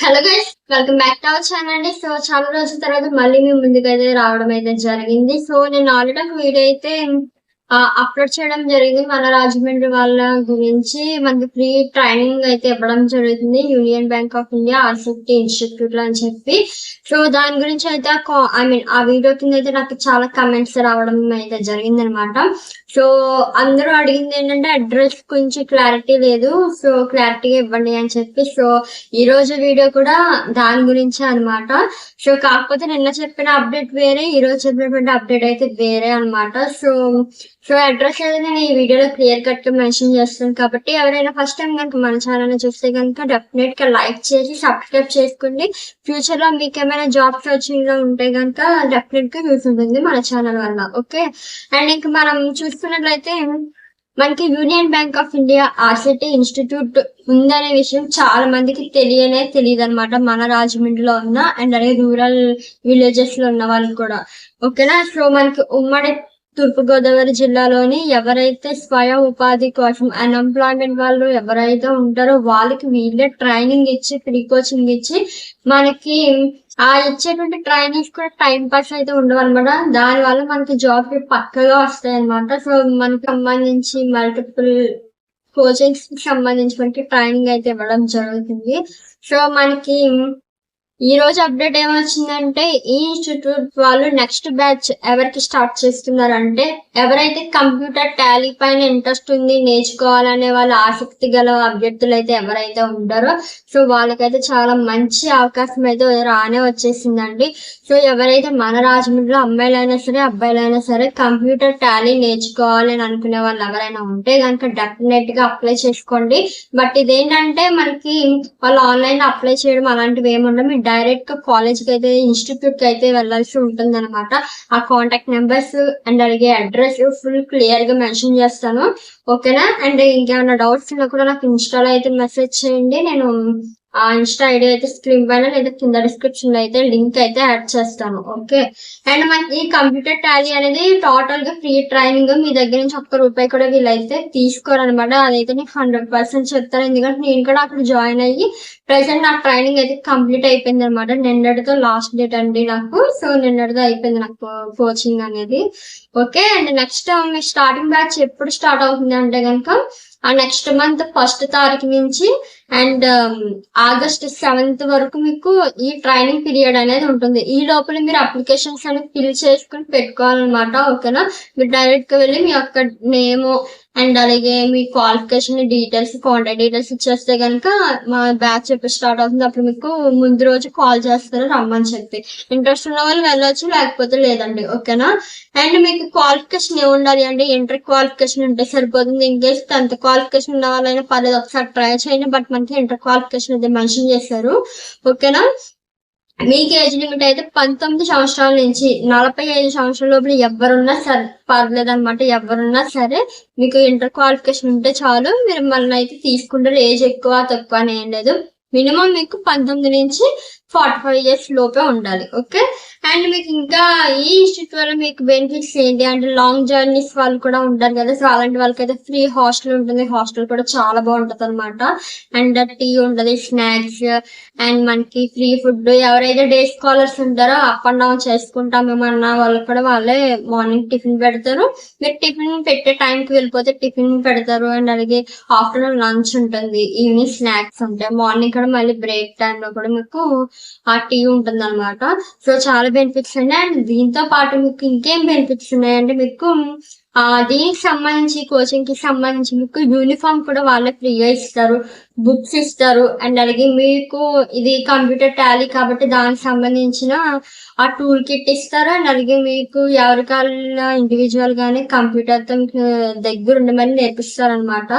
Hello guys, welcome back to our channel అండి. So చాలా రోజుల తర్వాత మళ్ళీ మీ ముందుకైతే రావడం అయితే జరిగింది. సో నేను ఆల్రెడీ ఒక వీడియో అయితే అప్లోడ్ చేయడం జరిగింది. మన రాజమండ్రి వాళ్ళ గురించి మనకి ఫ్రీ ట్రైనింగ్ అయితే ఇవ్వడం జరుగుతుంది union bank of India RCT institute లో అని చెప్పి. సో దాని గురించి అయితే ఆ వీడియో కింద అయితే నాకు చాలా కమెంట్స్ రావడం అయితే జరిగింది అనమాట. సో అందరూ అడిగింది ఏంటంటే అడ్రస్ కొంచెం క్లారిటీ లేదు, సో క్లారిటీగా ఇవ్వండి అని చెప్పి. సో ఈ రోజు వీడియో కూడా దాని గురించే అనమాట. సో కాకపోతే నిన్న చెప్పిన అప్డేట్ వేరే, ఈ రోజు చెప్పినటువంటి అప్డేట్ అయితే వేరే అనమాట. సో అడ్రస్ అయితే నేను ఈ వీడియోలో క్లియర్ కట్ గా మెన్షన్ చేస్తాను కాబట్టి ఎవరైనా ఫస్ట్ టైం కనుక మన ఛానల్ చూస్తే కనుక డెఫినెట్ గా లైక్ చేసి సబ్స్క్రైబ్ చేసుకోండి. ఫ్యూచర్ లో మీకు ఏమైనా జాబ్ సర్చింగ్ లో ఉంటే కనుక డెఫినెట్ గా యూస్ ఉంటుంది మన ఛానల్ వల్ల. ఓకే, అండ్ ఇంకా మనం చూసుకున్నట్లయితే మనకి union bank of India RCT institute ఉందనే విషయం చాలా మందికి తెలియదు అనమాట. మన రాజమండ్రిలో ఉన్న అండ్ అలాగే రూరల్ విలేజెస్ లో ఉన్న వాళ్ళకి కూడా. ఓకేనా, సో మనకి ఉమ్మడి తూర్పుగోదావరి జిల్లాలోని ఎవరైతే స్వయం ఉపాధి కోసం అన్ఎంప్లాయ్మెంట్ వాళ్ళు ఎవరైతే ఉంటారో వాళ్ళకి వీళ్ళే ట్రైనింగ్ ఇచ్చి ఫ్రీ కోచింగ్ ఇచ్చి మనకి ఇచ్చేటువంటి ట్రైనింగ్స్ కూడా టైం పాస్ అయితే ఉండవు అనమాట. దాని వల్ల మనకి జాబ్ పక్కగా వస్తాయి అనమాట. సో మనకి సంబంధించి మల్టిపుల్ కోచింగ్స్ కి సంబంధించి మనకి ట్రైనింగ్ అయితే ఇవ్వడం జరుగుతుంది. సో మనకి ఈ రోజు అప్డేట్ ఏమొచ్చిందంటే ఈ ఇన్స్టిట్యూట్ వాళ్ళు నెక్స్ట్ బ్యాచ్ ఎవరికి స్టార్ట్ చేస్తున్నారంటే ఎవరైతే కంప్యూటర్ టాలీ పైన ఇంట్రెస్ట్ ఉంది, నేర్చుకోవాలనే వాళ్ళ ఆసక్తి గల అభ్యర్థులు అయితే ఎవరైతే ఉంటారో సో వాళ్ళకైతే చాలా మంచి అవకాశం అయితే రానే వచ్చేసిందండి. సో ఎవరైతే మన రాజమండ్రిలో అమ్మాయిలైనా సరే అబ్బాయిలైనా సరే కంప్యూటర్ టాలీ నేర్చుకోవాలి అని అనుకునే వాళ్ళు ఎవరైనా ఉంటే కనుక డెఫినెట్ గా అప్లై చేసుకోండి. బట్ ఇదేంటంటే మనకి వాళ్ళు ఆన్లైన్ అప్లై చేయడం అలాంటివి ఏముండవు. మీరు డైరెక్ట్ గా కాలేజ్ కి అయితే ఇన్స్టిట్యూట్ కి అయితే వెళ్ళాల్సి ఉంటుంది అనమాట. ఆ కాంటాక్ట్ నెంబర్స్ అండ్ అలాగే అడ్రస్ ఫుల్ క్లియర్ గా మెన్షన్ చేస్తాను. ఓకేనా, అండ్ ఇంకేమైనా డౌట్స్ ఉన్నా కూడా నాకు ఇన్స్టాలో అయితే మెసేజ్ చేయండి. నేను ఆ ఇన్స్టా ఐడి అయితే స్క్రీన్ పైన లేదా కింద డిస్క్రిప్షన్ లో అయితే లింక్ అయితే యాడ్ చేస్తాను. ఓకే, అండ్ మనకి ఈ కంప్యూటర్ టాలీ అనేది టోటల్ గా ఫ్రీ ట్రైనింగ్. మీ దగ్గర నుంచి ₹1 కూడా వీళ్ళైతే తీసుకోరనమాట. అదైతే నీకు 100% చెప్తారు. ఎందుకంటే నేను కూడా అక్కడ జాయిన్ అయ్యి ప్రెసెంట్ నా ట్రైనింగ్ అయితే కంప్లీట్ అయిపోయింది అనమాట. నిన్నటితో లాస్ట్ డేట్ అండి నాకు. సో నిన్నటితో అయిపోయింది నాకు కోచింగ్ అనేది. Okay, and next me starting batch ఎప్పుడు స్టార్ట్ అవుతుంది అంటే కనుక నెక్స్ట్ మంత్ 1st తారీఖు నుంచి అండ్ August 7th వరకు మీకు ఈ ట్రైనింగ్ పీరియడ్ అనేది ఉంటుంది. ఈ లోపల మీరు అప్లికేషన్స్ అనేది ఫిల్ చేసుకుని పెట్టుకోవాలన్నమాట. ఓకేనా, మీరు డైరెక్ట్ గా వెళ్ళి మీ యొక్క నేమ్ అండ్ అలాగే మీ క్వాలిఫికేషన్ డీటెయిల్స్ కాంటాక్ట్ డీటెయిల్స్ ఇచ్చేస్తే కనుక మా బ్యాచ్ ఎప్పుడు స్టార్ట్ అవుతుంది అప్పుడు మీకు ముందు రోజు కాల్ చేస్తారు రమ్మని చెప్పి. ఇంట్రెస్ట్ ఉన్న వాళ్ళు వెళ్ళొచ్చు, లేకపోతే లేదండి. ఓకేనా, అండ్ మీకు క్వాలిఫికేషన్ ఏముండాలి అంటే ఇంటర్ క్వాలిఫికేషన్ ఉంటే సరిపోతుంది. ఇంకేస్ 10th క్వాలిఫికేషన్ ఉన్న వాళ్ళైనా పర్లేదు, ఒకసారి ట్రై చేయండి. బట్ మనకి ఇంటర్ క్వాలిఫికేషన్ అయితే మెన్షన్ చేశారు. ఓకేనా, మీకు ఏజ్ లిమిట్ అయితే 19 సంవత్సరాల నుంచి 45 సంవత్సరాల లోపల ఎవరున్నా సరే పర్లేదు అనమాట. ఎవరున్నా సరే మీకు ఇంటర్ క్వాలిఫికేషన్ ఉంటే చాలు. మీరు మళ్ళీ అయితే తీసుకుంటారు. ఏజ్ ఎక్కువ తక్కువ అని ఏం లేదు. మినిమం మీకు 19 నుంచి 45 ఇయర్స్ లోపే ఉండాలి. ఓకే, అండ్ మీకు ఇంకా ఈ ఇన్స్టిట్యూట్ వల్ల మీకు బెనిఫిట్స్ ఏంటి అంటే లాంగ్ జర్నీస్ వాళ్ళు కూడా ఉంటారు కదా. సో అలాంటి వాళ్ళకైతే ఫ్రీ హాస్టల్ ఉంటుంది. హాస్టల్ కూడా చాలా బాగుంటది అనమాట. అండ్ టీ ఉంటుంది, స్నాక్స్ అండ్ మనకి ఫ్రీ ఫుడ్. ఎవరైతే డే స్కాలర్స్ ఉంటారో అప్ అండ్ డౌన్ చేసుకుంటాం ఏమన్నా వాళ్ళకి కూడా వాళ్ళే మార్నింగ్ టిఫిన్ పెడతారు. మీరు టిఫిన్ పెట్టే టైంకి వెళ్ళిపోతే టిఫిన్ పెడతారు. అండ్ అలాగే ఆఫ్టర్నూన్ లంచ్ ఉంటుంది, ఈవినింగ్ స్నాక్స్ ఉంటాయి, మార్నింగ్ కూడా మళ్ళీ బ్రేక్ టైమ్ లో కూడా మీకు ఆ టీ ఉంటుంది అనమాట. సో చాలా బెనిఫిట్స్ ఉన్నాయి. అండ్ దీంతో పాటు మీకు ఇంకేం బెనిఫిట్స్ ఉన్నాయంటే మీకు దీనికి సంబంధించి కోచింగ్ కి సంబంధించి మీకు యూనిఫామ్ కూడా వాళ్ళే ఫ్రీగా ఇస్తారు, బుక్స్ ఇస్తారు. అండ్ అలాగే మీకు ఇది కంప్యూటర్ టాలీ కాబట్టి దానికి సంబంధించిన ఆ టూల్ కిట్ ఇస్తారు. అండ్ అలాగే మీకు ఎవరికైనా ఇండివిజువల్ గానే కంప్యూటర్ తో మీకు దగ్గర ఉండమని నేర్పిస్తారు అనమాట.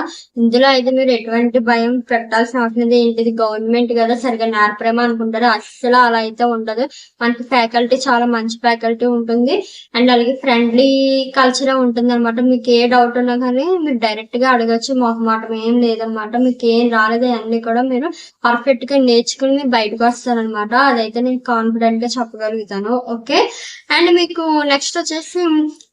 ఇందులో అయితే మీరు ఎటువంటి భయం పెట్టాల్సిన అవసరం లేదు. ఏంటిది గవర్నమెంట్ కదా సరిగా నేర్పరేమో అనుకుంటారు, అస్సలు అలా అయితే ఉండదు. మనకి ఫ్యాకల్టీ చాలా మంచి ఫ్యాకల్టీ ఉంటుంది. అండ్ అలాగే ఫ్రెండ్లీ కల్చర్ ఉంటుంది అనమాట. మీకు ఏ డౌట్ ఉన్నా కానీ మీరు డైరెక్ట్ గా అడగచ్చు, మొహమాటం ఏం లేదనమాట. మీకు ఏం రాలేదు అన్ని కూడా మీరు పర్ఫెక్ట్ గా నేర్చుకుని మీరు బయటకు వస్తారనమాట. అదైతే నేను కాన్ఫిడెంట్ గా చెప్పగలుగుతాను. ఓకే, అండ్ మీకు నెక్స్ట్ వచ్చేసి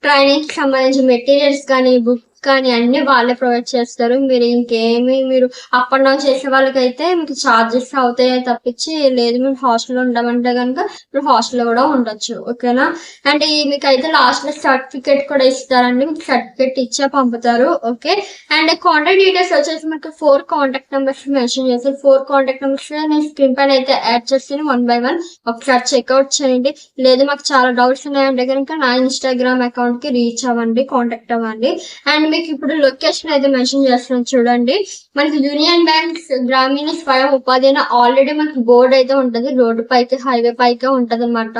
ట్రైనింగ్ కి సంబంధించిన మెటీరియల్స్ కానీ బుక్స్ కానీ అన్ని వాళ్ళే ప్రొవైడ్ చేస్తారు. మీరు ఇంకేమి మీరు అప్ అండ్ డౌన్ చేసే వాళ్ళకైతే మీకు ఛార్జెస్ అవుతాయి తప్పించి, లేదు మేము హాస్టల్లో ఉండమంటే కనుక మీరు హాస్టల్లో కూడా ఉండొచ్చు. ఓకేనా? అండ్ మీకైతే లాస్ట్ లో సర్టిఫికేట్ కూడా ఇస్తారండి. మీకు సర్టిఫికేట్ ఇచ్చే పంపుతారు. ఓకే. అండ్ కాంటాక్ట్ డీటెయిల్స్ వచ్చేసి మనకు 4 కాంటాక్ట్ నెంబర్స్ మెన్షన్ చేస్తారు. 4 కాంటాక్ట్ నెంబర్స్ నేను స్క్రీన్ పైన అయితే యాడ్ చేస్తాను 1 by 1. ఒకసారి చెక్అవుట్ చేయండి. లేదు మాకు చాలా డౌట్స్ ఉన్నాయంటే కనుక నా ఇన్స్టాగ్రామ్ అకౌంట్ కి రీచ్ అవ్వండి, కాంటాక్ట్ అవ్వండి. అండ్ మీకు ఇప్పుడు లొకేషన్ అయితే మెన్షన్ చేస్తున్నాను చూడండి. మనకి యూనియన్ బ్యాంక్ గ్రామీణ స్వయం ఉపాధి అయినా ఆల్రెడీ మనకి బోర్డు అయితే ఉంటుంది. రోడ్డు పైకి హైవే పైకి ఉంటది అనమాట.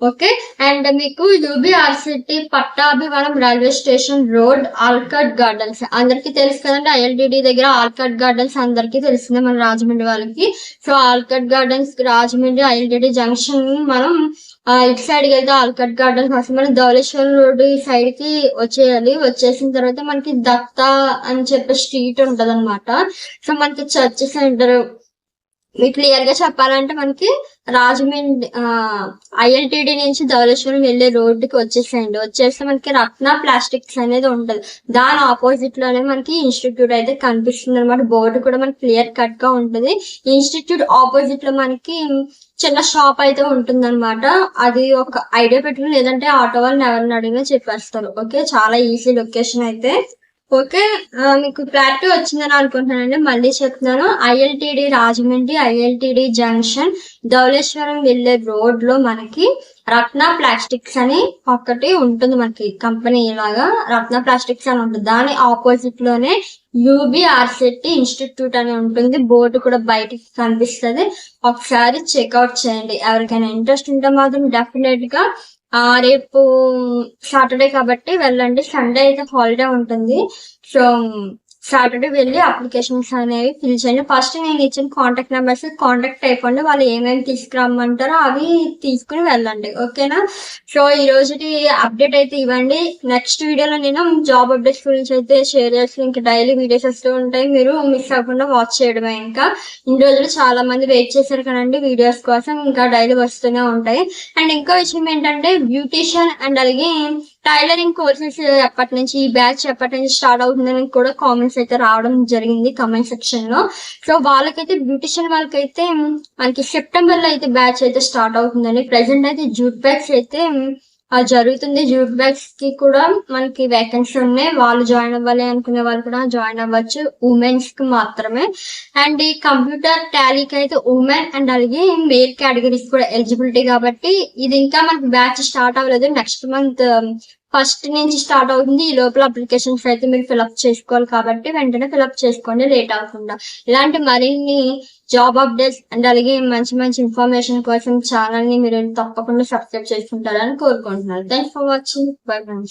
ఓకే. అండ్ మీకు యూబీఆర్సిటీ పట్టాభివనం railway station road Alcot Gardens అందరికి తెలుసు కదండి. ఐఎల్డిడి దగ్గర ఆల్కట్ గార్డెన్స్ అందరికి తెలిసిందే మన రాజమండ్రి వాళ్ళకి. So Alcot Gardens Rajahmundry ILTD junction మనం ఇటు సైడ్ కి అయితే ఆల్కట్ గార్డెన్స్ వస్తుంది. మనం ధవళేశ్వరం రోడ్ ఈ సైడ్ కి వచ్చేయాలి. వచ్చేసిన తర్వాత మనకి దత్తా అని చెప్పే స్ట్రీట్ ఉంటది అనమాట. సో మనకి చర్చ్ సెంటర్ మీకు క్లియర్ గా చెప్పాలంటే మనకి రాజమండ్రి ఐఎల్టీడీ నుంచి ధవళేశ్వరం వెళ్లే రోడ్డుకి వచ్చేసేయండి. వచ్చేస్తే మనకి రత్న ప్లాస్టిక్స్ అనేది ఉంటది. దాని ఆపోజిట్ లోనే మనకి ఇన్స్టిట్యూట్ అయితే కనిపిస్తుంది అనమాట. బోర్డు కూడా మనకి క్లియర్ కట్ గా ఉంటది. ఇన్స్టిట్యూట్ ఆపోజిట్ లో మనకి చిన్న షాప్ అయితే ఉంటుంది అనమాట. అది ఒక ఐడియా పెట్టుకుని లేదంటే ఆటో వాళ్ళని ఎవరిని అడిగినా చెప్పేస్తారు. ఓకే. చాలా ఈజీ లొకేషన్ అయితే. ఓకే. మీకు క్లారిటీ వచ్చిందని అనుకుంటున్నానండి. మళ్ళీ చెప్తున్నాను. ILTD Rajahmundry ILTD junction Dhavaleswaram వెళ్లే రోడ్ లో మనకి రత్న ప్లాస్టిక్స్ అని ఒకటి ఉంటుంది. మనకి కంపెనీ లాగా రత్న ప్లాస్టిక్స్ అని ఉంటుంది. దాని ఆపోజిట్ లోనే యూబీఆర్సిటీ ఇన్స్టిట్యూట్ అని ఉంటుంది. బోర్డు కూడా బయటికి కనిపిస్తుంది. ఒకసారి చెక్అవుట్ చేయండి. ఎవరికైనా ఇంట్రెస్ట్ ఉంటే మాత్రం డెఫినెట్ గా రేపు సాటర్డే కాబట్టి వెళ్ళండి. సండే అయితే హాలిడే ఉంటుంది. సో సాటర్డే వెళ్ళి అప్లికేషన్స్ అనేవి ఫిల్ చేయండి. ఫస్ట్ నేను ఇచ్చిన కాంటాక్ట్ నెంబర్స్ కాంటాక్ట్ అయిపోండి. వాళ్ళు ఏమేమి తీసుకురమ్మంటారో అవి తీసుకుని వెళ్ళండి. ఓకేనా? సో ఈ రోజుకి అప్డేట్ అయితే ఇవ్వండి. నెక్స్ట్ వీడియోలో నేను జాబ్ అప్డేట్స్ గురించి అయితే షేర్ చేస్తాను. ఇంకా డైలీ వీడియోస్ వస్తూ ఉంటాయి. మీరు మిస్ అవ్వకుండా వాచ్ చేయడమే. ఇంకా ఇన్ని రోజులు చాలా మంది వెయిట్ చేశారు కదండి వీడియోస్ కోసం. ఇంకా డైలీ వస్తూనే ఉంటాయి. అండ్ ఇంకో విషయం ఏంటంటే బ్యూటిషియన్ అండ్ అలాగే టైలరింగ్ కోర్సెస్ ఎప్పటి నుంచి ఈ బ్యాచ్ ఎప్పటి నుంచి స్టార్ట్ అవుతుందని కూడా కామెంట్స్ అయితే రావడం జరిగింది కమెంట్ సెక్షన్ లో. సో వాళ్ళకైతే బ్యూటిషియన్ వాళ్ళకైతే మనకి సెప్టెంబర్ లో అయితే బ్యాచ్ అయితే స్టార్ట్ అవుతుందండి. ప్రెసెంట్ అయితే జూట్ బ్యాగ్స్ అయితే జరుగుతుంది. జూట్ బ్యాగ్స్ కి కూడా మనకి వేకెన్సీ ఉన్నాయి. వాళ్ళు జాయిన్ అవ్వాలి అనుకునే వాళ్ళు కూడా జాయిన్ అవ్వచ్చు. ఉమెన్స్ కి మాత్రమే. అండ్ ఈ కంప్యూటర్ టాలీకి అయితే ఉమెన్ అండ్ అలాగే మేల్ కేటగిరీస్ కూడా ఎలిజిబిలిటీ కాబట్టి ఇది ఇంకా మనకి బ్యాచ్ స్టార్ట్ అవ్వలేదు. నెక్స్ట్ మంత్ ఫస్ట్ నుంచి స్టార్ట్ అవుతుంది. ఈ లోపల అప్లికేషన్స్ అయితే మీరు ఫిల్అప్ చేసుకోవాలి కాబట్టి వెంటనే ఫిల్అప్ చేసుకోండి లేట్ అవ్వకుండా. ఇలాంటి మరిన్ని జాబ్ అప్డేట్స్ అండ్ అలాగే మంచి మంచి ఇన్ఫర్మేషన్ కోసం ఛానల్ ని మీరు తప్పకుండా సబ్స్క్రైబ్ చేసుకుంటారని కోరుకుంటున్నాను. Thanks for watching. Bye friends.